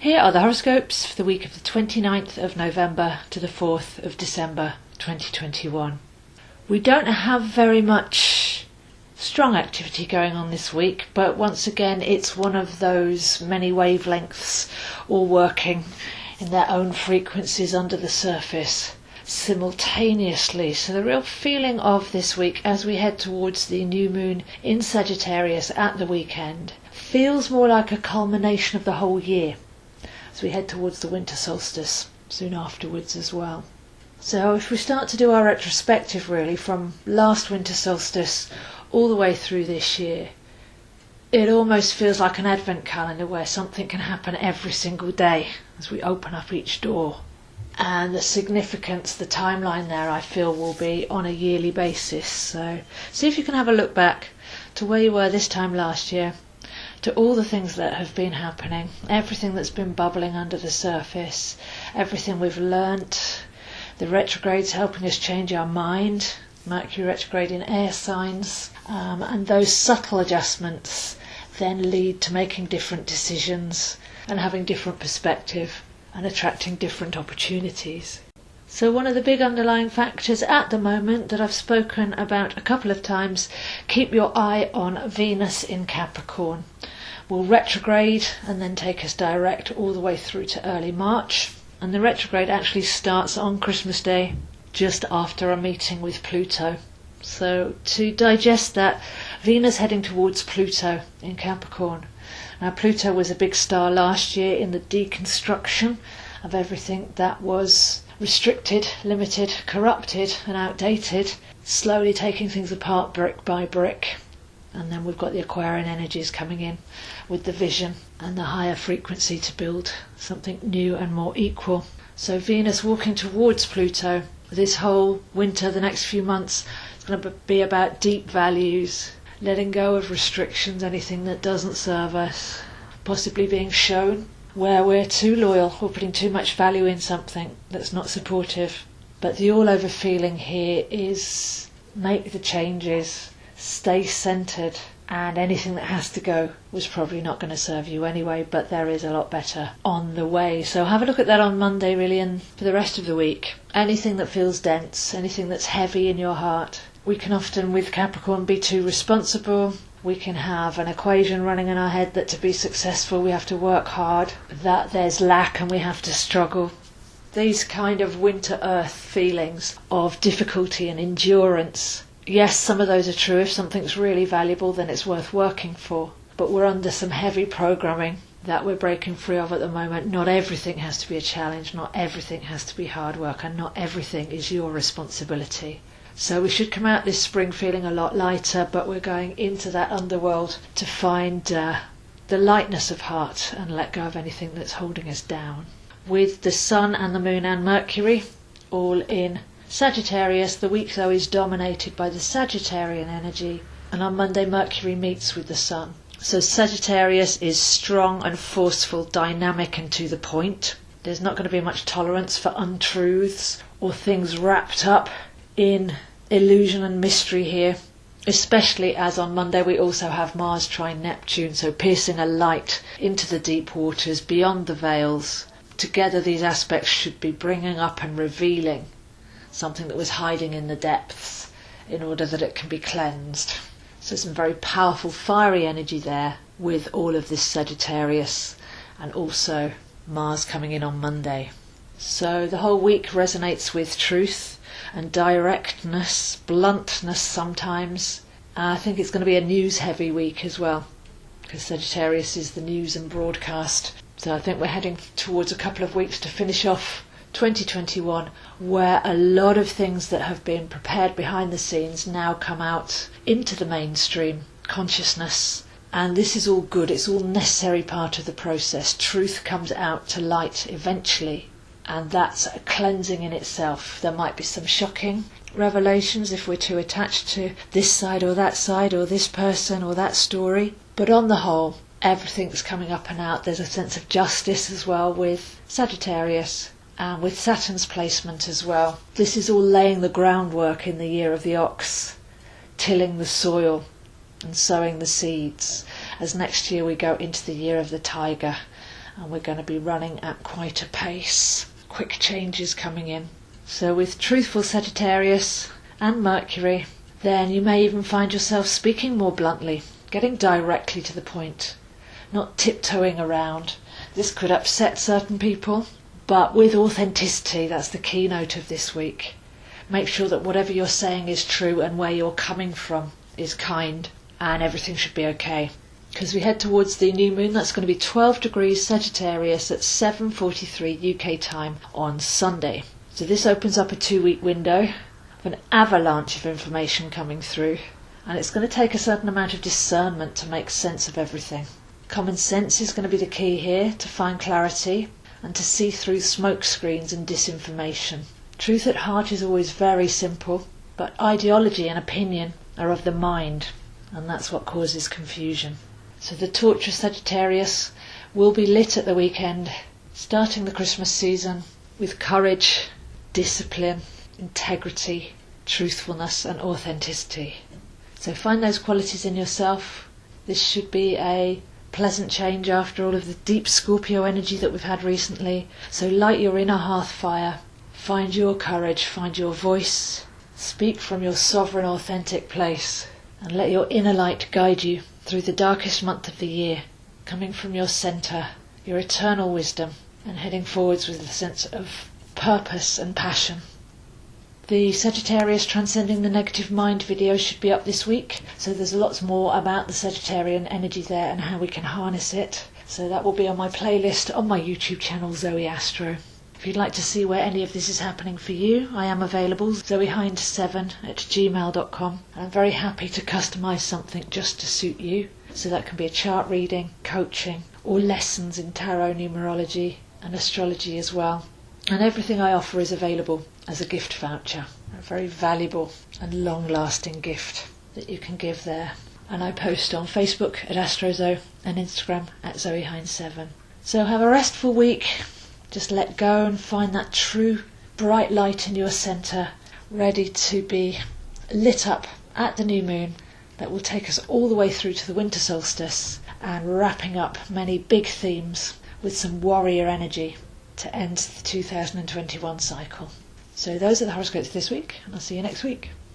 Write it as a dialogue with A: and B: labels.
A: Here are the horoscopes for the week of the 29th of November to the 4th of December 2021. We don't have very much strong activity going on this week, but once again it's one of those many wavelengths all working in their own frequencies under the surface simultaneously. So the real feeling of this week as we head towards the new moon in Sagittarius at the weekend feels more like a culmination of the whole year as we head towards the winter solstice soon afterwards as well. So if we start to do our retrospective really from last winter solstice all the way through this year, it almost feels like an advent calendar where something can happen every single day as we open up each door. And the significance, the timeline there, I feel will be on a yearly basis. So see if you can have a look back to where you were this time last year, to all the things that have been happening, everything that's been bubbling under the surface, everything we've learnt, the retrogrades helping us change our mind, Mercury retrograde in air signs, and those subtle adjustments then lead to making different decisions and having different perspective and attracting different opportunities. So one of the big underlying factors at the moment that I've spoken about a couple of times, keep your eye on Venus in Capricorn. Will retrograde and then take us direct all the way through to early March. And the retrograde actually starts on Christmas Day, just after a meeting with Pluto. So to digest that, Venus heading towards Pluto in Capricorn. Now Pluto was a big star last year in the deconstruction of everything that was restricted, limited, corrupted and outdated, slowly taking things apart brick by brick. And then we've got the Aquarian energies coming in with the vision and the higher frequency to build something new and more equal. So Venus walking towards Pluto this whole winter, the next few months, it's going to be about deep values, letting go of restrictions, anything that doesn't serve us, possibly being shown where we're too loyal or putting too much value in something that's not supportive. But the all over feeling here is make the changes, stay centered, and anything that has to go was probably not going to serve you anyway, but there is a lot better on the way. So have a look at that on Monday really, and for the rest of the week. Anything that feels dense, anything that's heavy in your heart. We can often with Capricorn be too responsible. We can have an equation running in our head that to be successful we have to work hard, that there's lack and we have to struggle. These kind of winter earth feelings of difficulty and endurance. Yes, some of those are true. If something's really valuable, then it's worth working for. But we're under some heavy programming that we're breaking free of at the moment. Not everything has to be a challenge, not everything has to be hard work, and not everything is your responsibility. So we should come out this spring feeling a lot lighter, but we're going into that underworld to find the lightness of heart and let go of anything that's holding us down. With the Sun and the Moon and Mercury all in Sagittarius, the week though is dominated by the Sagittarian energy, and on Monday Mercury meets with the Sun. So Sagittarius is strong and forceful, dynamic and to the point. There's not going to be much tolerance for untruths or things wrapped up in illusion and mystery here, especially as on Monday we also have Mars trine Neptune, so piercing a light into the deep waters beyond the veils. Together these aspects should be bringing up and revealing something that was hiding in the depths in order that it can be cleansed. So some very powerful fiery energy there with all of this Sagittarius, and also Mars coming in on Monday. So the whole week resonates with truth and directness, bluntness sometimes. I think it's going to be a news heavy week as well, because Sagittarius is the news and broadcast. So I think we're heading towards a couple of weeks to finish off 2021 where a lot of things that have been prepared behind the scenes now come out into the mainstream consciousness, and this is all good. It's all necessary part of the process. Truth comes out to light eventually, and that's a cleansing in itself. There might be some shocking revelations if we're too attached to this side or this person or that story, but on the whole everything's coming up and out. There's a sense of justice as well with Sagittarius, and with Saturn's placement as well. This is all laying the groundwork in the year of the ox, tilling the soil and sowing the seeds, as next year we go into the year of the tiger and we're going to be running at quite a pace. Quick changes coming in. So with truthful Sagittarius and Mercury, then you may even find yourself speaking more bluntly, getting directly to the point, not tiptoeing around. This could upset certain people, but with authenticity, that's the keynote of this week. Make sure that whatever you're saying is true and where you're coming from is kind, and everything should be okay. Because we head towards the new moon, that's going to be 12 degrees Sagittarius at 7:43 UK time on Sunday. So this opens up a 2-week window of an avalanche of information coming through, and it's going to take a certain amount of discernment to make sense of everything. Common sense is going to be the key here, to find clarity and to see through smoke screens and disinformation. Truth at heart is always very simple, but ideology and opinion are of the mind, and that's what causes confusion. So the torch of Sagittarius will be lit at the weekend, starting the Christmas season with courage, discipline, integrity, truthfulness and authenticity. So find those qualities in yourself. This should be a pleasant change after all of the deep Scorpio energy that we've had recently. So light your inner hearth fire. Find your courage, find your voice, speak from your sovereign, authentic place, and let your inner light guide you through the darkest month of the year, coming from your centre, your eternal wisdom, and heading forwards with a sense of purpose and passion. The Sagittarius Transcending the Negative Mind video should be up this week, so there's lots more about the Sagittarian energy there and how we can harness it. So that will be on my playlist on my YouTube channel, Zoeastro. If you'd like to see where any of this is happening for you, I am available, zoehind7@gmail.com. I'm very happy to customise something just to suit you. So that can be a chart reading, coaching, or lessons in Tarot Numerology and Astrology as well. And everything I offer is available as a gift voucher, a very valuable and long-lasting gift that you can give there. And I post on Facebook at AstroZo and Instagram at zoehind7. So have a restful week. Just let go and find that true bright light in your centre, ready to be lit up at the new moon that will take us all the way through to the winter solstice, and wrapping up many big themes with some warrior energy to end the 2021 cycle. So those are the horoscopes this week, and I'll see you next week.